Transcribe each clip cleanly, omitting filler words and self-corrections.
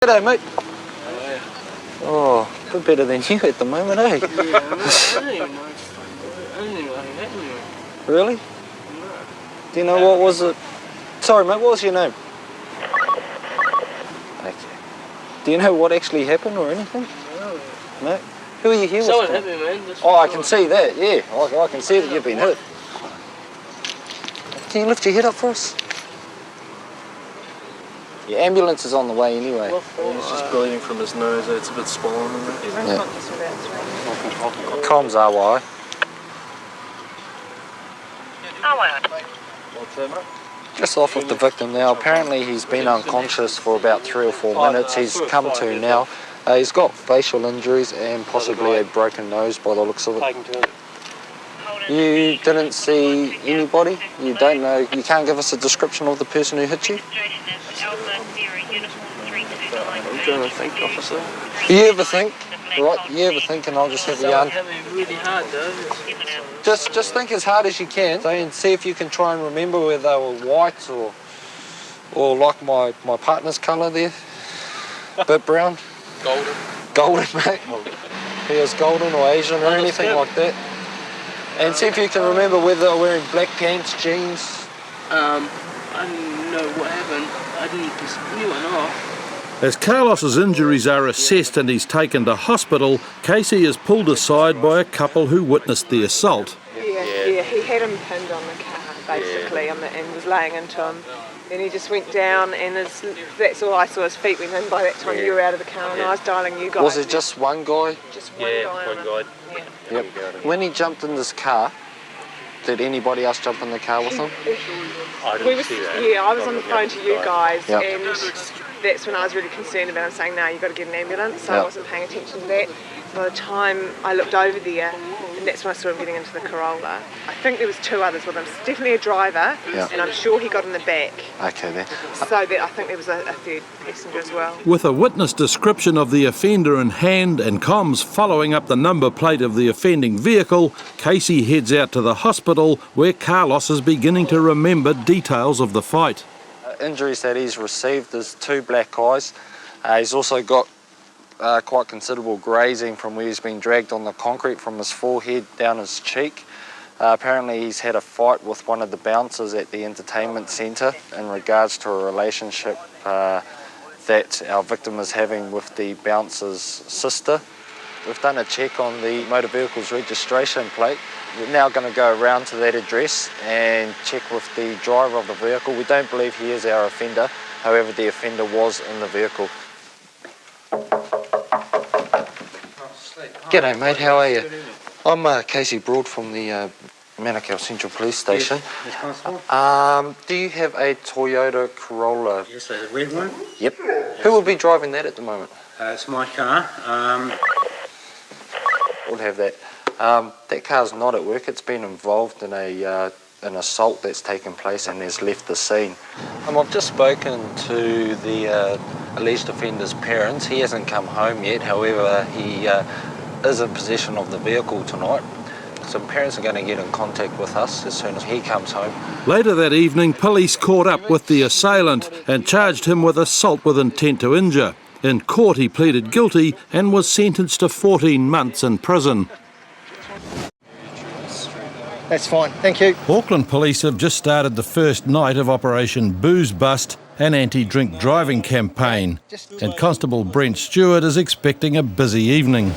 G'day, mate. Oh, a bit better than you at the moment, eh? Really? Do you know what was it? Sorry, mate, what was your name? Okay. Do you know what actually happened or anything? No. Who are you here with? Someone hit me, man. Oh, I can see that, yeah. I can see that you've been hit. Can you lift your head up for us? The ambulance is on the way anyway. He's just bleeding from his nose, it's a bit swollen. Yeah. Comms RY. Just off with the victim now. Apparently he's been unconscious for about 3 or 4 minutes. He's come to now. He's got facial injuries and possibly a broken nose by the looks of it. You didn't see anybody? You don't know? You can't give us a description of the person who hit you? I'm trying to think, officer. You ever think? Right, you ever think and I'll just have a yarn. Hit me really hard, though. Just think as hard as you can and see if you can try and remember whether they were white or like my partner's colour there. A bit brown. Golden. Golden, mate. He was golden or Asian or anything like that. And see if you can remember whether they were wearing black pants, jeans. I didn't know what happened. I didn't piss anyone off. As Carlos's injuries are assessed and he's taken to hospital, Casey is pulled aside by a couple who witnessed the assault. Yeah, he had him pinned on the car, basically, and was laying into him. Then he just went down, and that's all I saw, his feet went in. By that time you were out of the car, and I was dialing you guys. Was it just one guy? Just one guy. One guy. Yeah. Yep. When he jumped in this car, did anybody else jump in the car with him? I didn't see that. Yeah, I was on the phone to you guys, Yep. and that's when I was really concerned about him, saying, no, you've got to get an ambulance, so Yep. I wasn't paying attention to that. By the time I looked over there, and that's when I saw him getting into the Corolla. I think there was 2 others with him. It's definitely a driver, Yep. and I'm sure he got in the back. Okay then. So that I think there was a third passenger as well. With a witness description of the offender in hand and comms following up the number plate of the offending vehicle, Casey heads out to the hospital where Carlos is beginning to remember details of the fight. Injuries that he's received is 2 black eyes. He's also got quite considerable grazing from where he's been dragged on the concrete from his forehead down his cheek. Apparently he's had a fight with one of the bouncers at the entertainment centre in regards to a relationship that our victim is having with the bouncer's sister. We've done a check on the motor vehicle's registration plate. We're now going to go around to that address and check with the driver of the vehicle. We don't believe he is our offender, however the offender was in the vehicle. G'day mate, how are you? I'm Casey Broad from the Manukau Central Police Station. Yes, Constable. Do you have a Toyota Corolla? Yes, a red one. Yep. Who will be driving that at the moment? It's my car. We'll have that. That car's not at work. It's been involved in an assault that's taken place and has left the scene. I've just spoken to the alleged offender's parents. He hasn't come home yet. However, he is in possession of the vehicle tonight. Some parents are going to get in contact with us as soon as he comes home. Later that evening, police caught up with the assailant and charged him with assault with intent to injure. In court, he pleaded guilty and was sentenced to 14 months in prison. That's fine, thank you. Auckland Police have just started the first night of Operation Booze Bust, an anti-drink driving campaign. And Constable Brent Stewart is expecting a busy evening.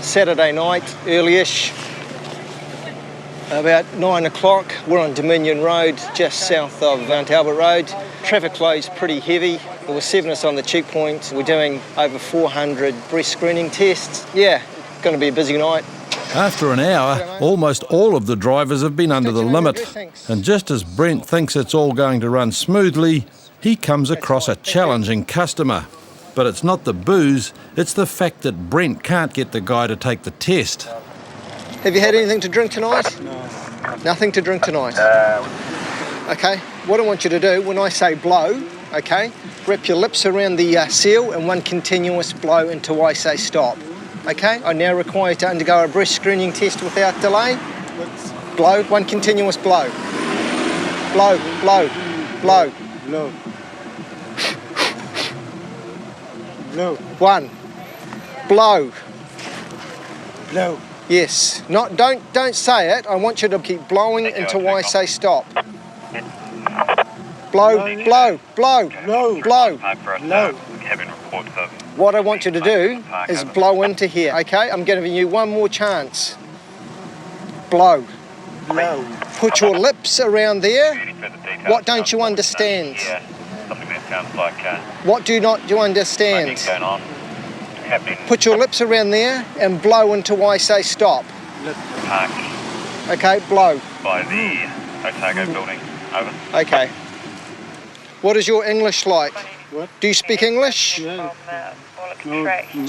Saturday night, early-ish, about 9 o'clock. We're on Dominion Road, just south of Mount Albert Road. Traffic flow's pretty heavy. There were 7 of us on the checkpoint. We're doing over 400 breast screening tests. Yeah, going to be a busy night. After an hour, almost all of the drivers have been under the limit. And just as Brent thinks it's all going to run smoothly, he comes across a challenging customer. But it's not the booze, it's the fact that Brent can't get the guy to take the test. Have you had anything to drink tonight? No. Nothing to drink tonight? Okay, what I want you to do, when I say blow, okay, wrap your lips around the seal and 1 continuous blow until I say stop. Okay, I now require you to undergo a breast screening test without delay. Blow, 1 continuous blow. Blow, blow, blow. No. Blow. 1. Blow. Blow. Yes. Don't say it. I want you to keep blowing until I say stop. Blow, blow, blow, Blow. blow. Blow. What I want you to do is blow into here, okay? I'm giving you one more chance. Blow. Blow. Put your lips around there. What don't you understand? What do not you understand? Put your lips around there and blow until I say stop. Okay, blow. By the Otago building. Over. Okay. What is your English like? What? Do you speak English? Yeah.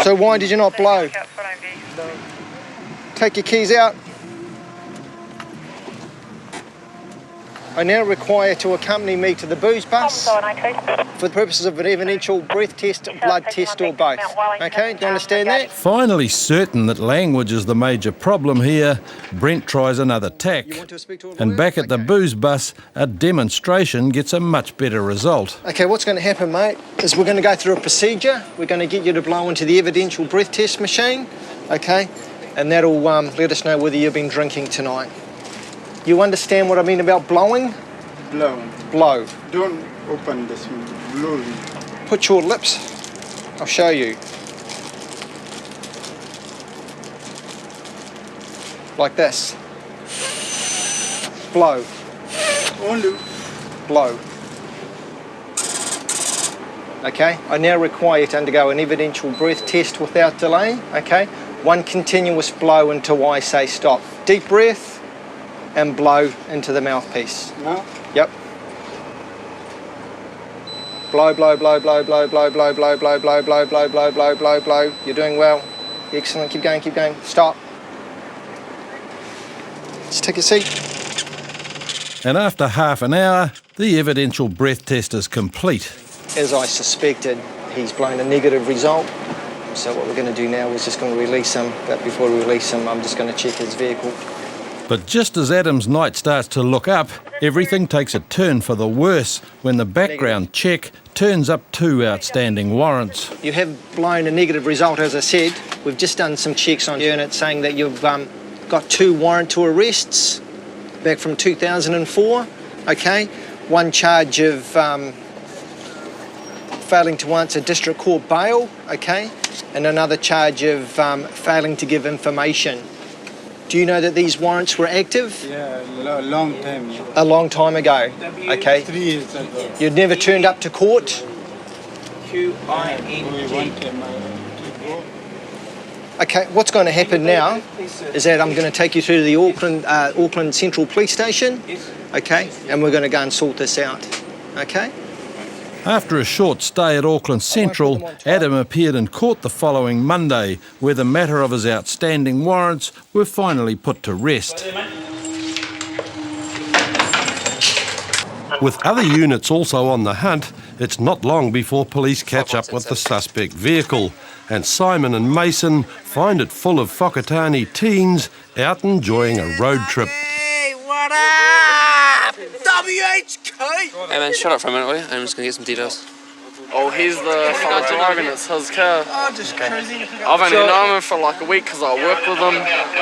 So why did you not blow? Take your keys out. I now require to accompany me to the booze bus for the purposes of an evidential breath test, blood test or both. Okay, do you understand that? Finally certain that language is the major problem here, Brent tries another tack. Want to speak to a And lawyer? back at the Okay. booze bus, a demonstration gets a much better result. Okay, what's going to happen, mate, is we're going to go through a procedure. We're going to get you to blow into the evidential breath test machine, okay? And that'll let us know whether you've been drinking tonight. You understand what I mean about blowing? Blow. Blow. Don't open this one. Blow. Put your lips. I'll show you. Like this. Blow. Only. Blow. Okay, I now require you to undergo an evidential breath test without delay, okay? One continuous blow until I say stop. Deep breath and blow into the mouthpiece. Now. Yep. Blow, blow, blow, blow, blow, blow, blow, blow, blow, blow, blow, blow, blow, blow, blow, blow. You're doing well. Excellent. Keep going, keep going. Stop. Just take a seat. And after half an hour, the evidential breath test is complete. As I suspected, he's blown a negative result. So what we're going to do now is just going to release him. But before we release him, I'm just going to check his vehicle. But just as Adam's night starts to look up, everything takes a turn for the worse when the background check turns up 2 outstanding warrants. You have blown a negative result, as I said. We've just done some checks on you and it's saying that you've got 2 warrant to arrests back from 2004, okay? One charge of failing to answer district court bail, okay? And another charge of failing to give information. Do you know that these warrants were active? Yeah, long time. A long time ago, okay? 3 years ago. You'd never turned up to court? Only one time. Okay, what's going to happen now is that I'm going to take you through to the Auckland Central Police Station, okay? And we're going to go and sort this out, okay? After a short stay at Auckland Central, Adam appeared in court the following Monday, where the matter of his outstanding warrants were finally put to rest. With other units also on the hunt, it's not long before police catch up with the suspect vehicle, and Simon and Mason find it full of Whakatane teens out enjoying a road trip. Hey, what up? WHK! Hey man, shut up for a minute, will you? I'm just gonna get some details. Oh, he's the fella driving. It's his car. Oh, just crazy. I've only known him for like a week because I work with him.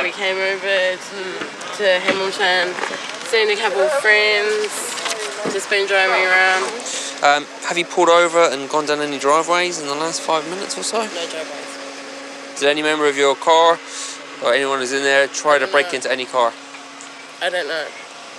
We came over to Hamilton, seen a couple of friends, just been driving around. Have you pulled over and gone down any driveways in the last 5 minutes or so? No driveways. Did any member of your car or anyone who's in there try to break into any car? I don't know,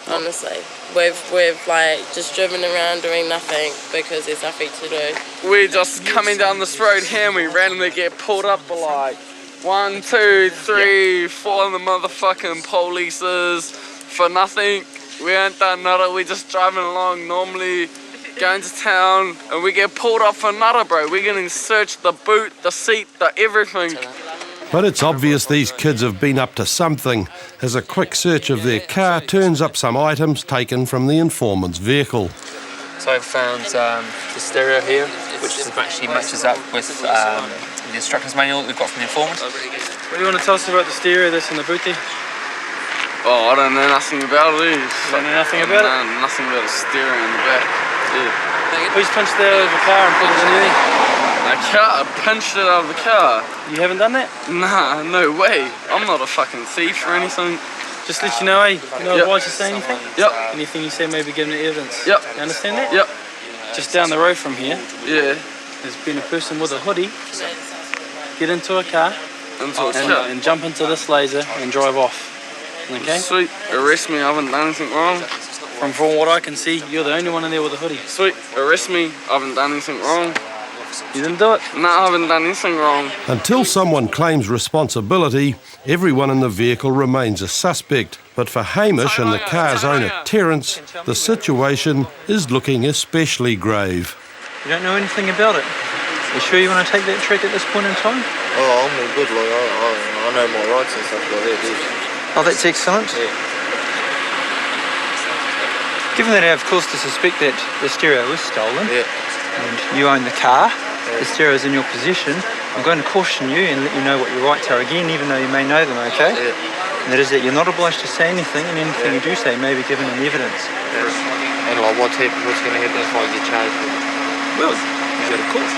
honestly. We've like just driven around doing nothing because there's nothing to do. We're just coming down this road here and we randomly get pulled up for like 1, 2, 3, 4 of the motherfucking polices for nothing. We ain't done nada, we're just driving along normally, going to town, and we get pulled up for nada, bro. We're getting searched, the boot, the seat, the everything. But it's obvious these kids have been up to something, as a quick search of their car turns up some items taken from the informant's vehicle. So I've found the stereo here, which actually matches up with the instructions manual that we've got from the informant. What do you want to tell us about the stereo that's in the booty? Oh, I don't know nothing about it. You don't know nothing about it? Nothing about a stereo in the back. Yeah. Who's punched it out of the car and put it in there? I punched it out of the car. You haven't done that? Nah, no way. I'm not a fucking thief or anything. Just let you know, eh? You're not advised to say anything? Yep. Anything you say may be given evidence? Yep. You understand that? Yep. Just down the road from here, Yeah. there's been a person with a hoodie get into a car and jump into this laser and drive off. Okay? Sweet. Arrest me. I haven't done anything wrong. From what I can see, you're the only one in there with a hoodie. Sweet. Arrest me. I haven't done anything wrong. You didn't do it? No, I haven't done anything wrong. Until someone claims responsibility, everyone in the vehicle remains a suspect. But for Hamish and the car's owner, Terence, the situation is looking especially grave. You don't know anything about it? You sure you want to take that track at this point in time? Oh, I'm all good, like, I know my rights and stuff like that, dude. Oh, that's excellent. Yeah. Given that I have cause to suspect that the stereo was stolen, and you own the car, the stereo is in your possession, I'm going to caution you and let you know what your rights are again, even though you may know them, okay? And that is that you're not obliged to say anything, and anything you do say may be given in evidence. And like, what's going to happen if I get charged with it? Well, you go to court.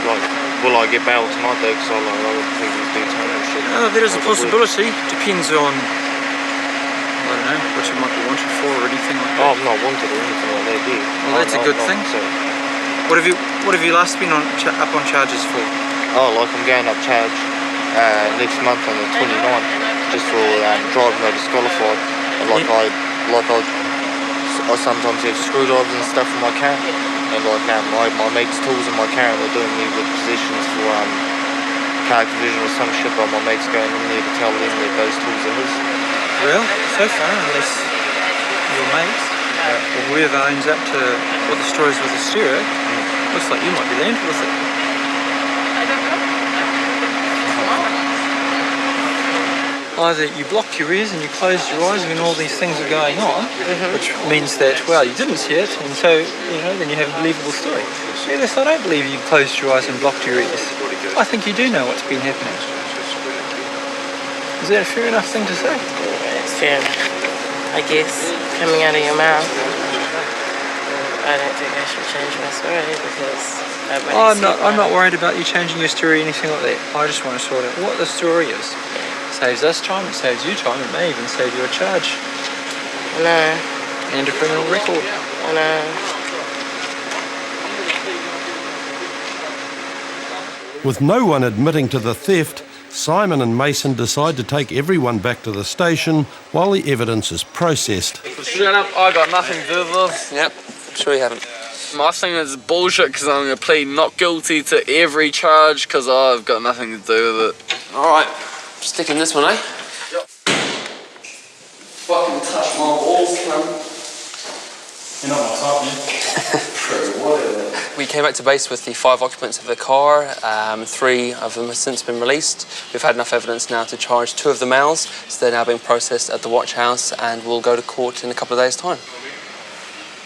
Like, will I get bail tonight though, because I would think he's doing time and shit. There is a possibility, depends on, I don't know, what you might be wanted for or anything like that. Oh, I'm not wanted or anything like that, dude. Well, that's a good thing. So. What have you last been up on charges for? Oh, like I'm going up charge next month on the 29th, just for driving over disqualified. And I sometimes have screwdrivers and stuff in my car, and like my mate's tools in my car, and they're doing me with possessions for car conversion or some shit. But my mate's going in there to tell them that those tools are his. Well, so far, unless your mate or whoever owns up to what the story is with the stereo, looks like you might be landed with it. Either you blocked your ears and you closed your eyes when all these things are going on, which means that, well, you didn't see it, and so, then you have a believable story. Yes, I don't believe you closed your eyes and blocked your ears. I think you do know what's been happening. Is that a fair enough thing to say? It's fair enough, I guess, coming out of your mouth. I don't think I should change my story because I'm not worried about you changing your story or anything like that. I just want to sort out what the story is. Saves us time, it saves you time, it may even save you a charge. I know. And a criminal record. I know. With no one admitting to the theft, Simon and Mason decide to take everyone back to the station while the evidence is processed. Shut up, I got nothing to do with this. Yep, sure you haven't. My thing is bullshit because I'm going to plead not guilty to every charge because I've got nothing to do with it. Alright, stick in this one, eh? Yep. Fucking touch my balls, cunt. You're not my type, man. We came back to base with the 5 occupants of the car. 3 of them have since been released. We've had enough evidence now to charge 2 of the males, so they're now being processed at the watch house and will go to court in a couple of days' time.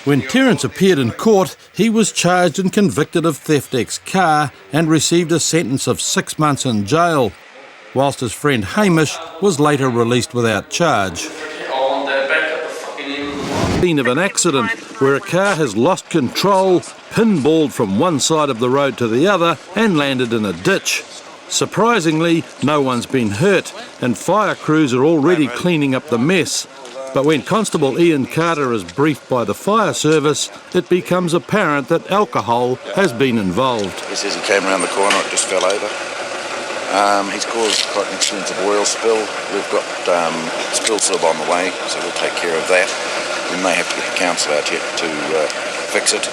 When Terence appeared in court, he was charged and convicted of theft ex-car and received a sentence of 6 months in jail, whilst his friend Hamish was later released without charge. Scene of an accident where a car has lost control, pinballed from one side of the road to the other and landed in a ditch. Surprisingly, no one's been hurt and fire crews are already cleaning up the mess. But when Constable Ian Carter is briefed by the fire service, it becomes apparent that alcohol has been involved. He says he came around the corner, it just fell over. He's caused quite an extensive oil spill. We've got spill sieve on the way, so we'll take care of that. We may have to get the council out yet to fix it.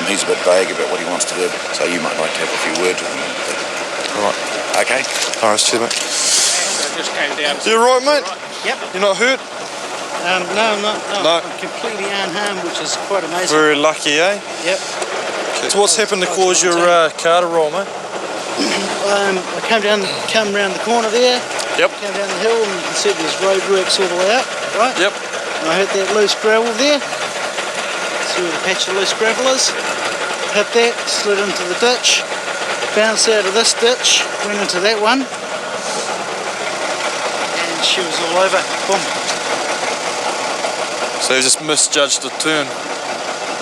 He's a bit vague about what he wants to do, so you might like to have a few words with him. All right. Okay? All right, cheers, mate. Just came down. You all right, mate? Yep. You're not hurt? No, I'm not. No. I'm completely unharmed, which is quite amazing. Very lucky, eh? Yep. Okay. So what's happened to cause your car to roll, mate? I come round the corner there. Yep. Came down the hill, and you can see there's roadworks all the way out, right? Yep. And I hit that loose gravel there. See where the patch of loose gravel is? Hit that, slid into the ditch, bounced out of this ditch, went into that one, and she was all over. Boom. So you just misjudged the turn.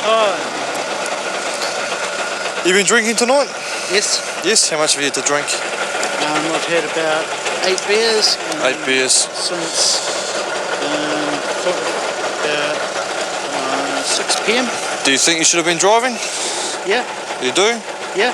Oh, You been drinking tonight? Yes. Yes, how much have you had to drink? I've had about 8 beers. 8 beers. Since about 6 p.m. Do you think you should have been driving? Yeah. You do? Yeah.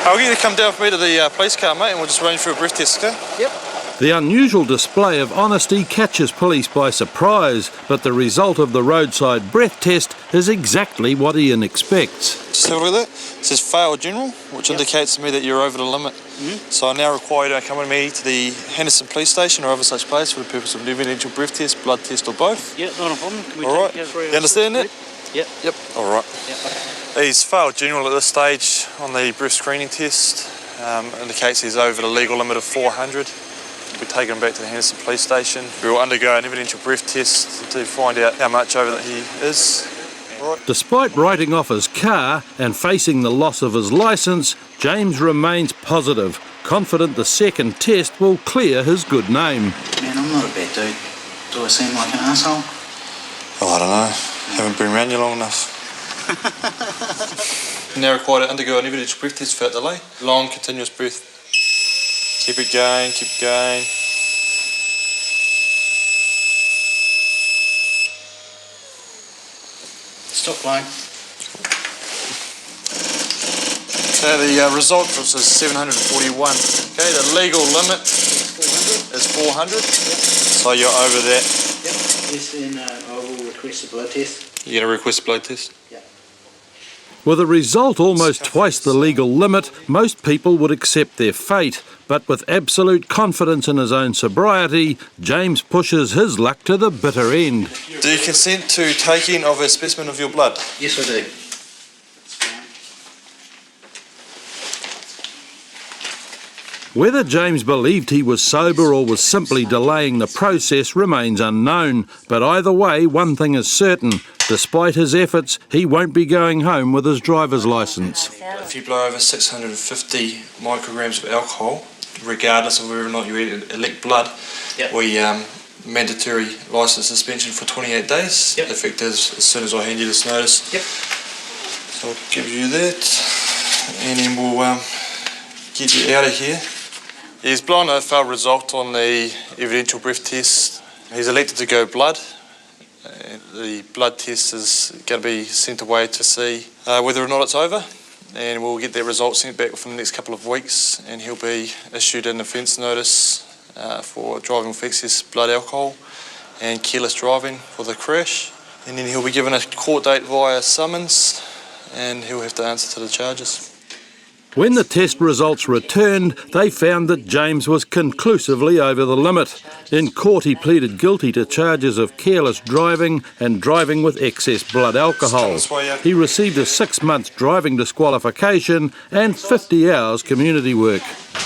I'll get you to come down with me to the police car, mate, and we'll just arrange for a breath test, okay? Yep. The unusual display of honesty catches police by surprise, but the result of the roadside breath test is exactly what Ian expects. Just have a look at that. It says fail general, which indicates to me that you're over the limit. So I now require you to come with me to the Henderson Police Station or other such place for the purpose of an evidential breath test, blood test or both. Yeah, not a problem. Can we All right. take through You understand that? Yep. Yep. All right. Yep. He's failed general at this stage on the breath screening test. Indicates he's over the legal limit of 400. We take him back to the Henderson Police Station. We will undergo an evidential breath test to find out how much over that he is. Right. Despite writing off his car and facing the loss of his licence, James remains positive, confident the second test will clear his good name. Man, I'm not a bad dude. Do I seem like an asshole? Oh, I don't know. Haven't been around you long enough. Now required to undergo an evidential breath test without delay. Long, continuous breath. Keep it going, keep it going. Stop blowing. So the result was 741. Okay, the legal limit is 400. Yep. So you're over that. Yep. Yes, then I will request a blood test. You're going to request a blood test? Yeah. With a result almost twice the legal limit, most people would accept their fate. But with absolute confidence in his own sobriety, James pushes his luck to the bitter end. Do you consent to taking of a specimen of your blood? Yes, I do. Whether James believed he was sober or was simply delaying the process remains unknown. But either way, one thing is certain. Despite his efforts, he won't be going home with his driver's licence. If you blow over 650 micrograms of alcohol, regardless of whether or not you elect blood, we mandatory licence suspension for 28 days, effective as soon as I hand you this notice. So I'll give you that, and then we'll get you out of here. He's blown a failed result on the evidential breath test. He's elected to go blood. The blood test is going to be sent away to see whether or not it's over, and we'll get that result sent back within the next couple of weeks, and he'll be issued an offence notice for driving with excess blood alcohol and careless driving for the crash, and then he'll be given a court date via summons, and he'll have to answer to the charges. When the test results returned, they found that James was conclusively over the limit. In court, he pleaded guilty to charges of careless driving and driving with excess blood alcohol. He received a 6-month driving disqualification and 50 hours community work.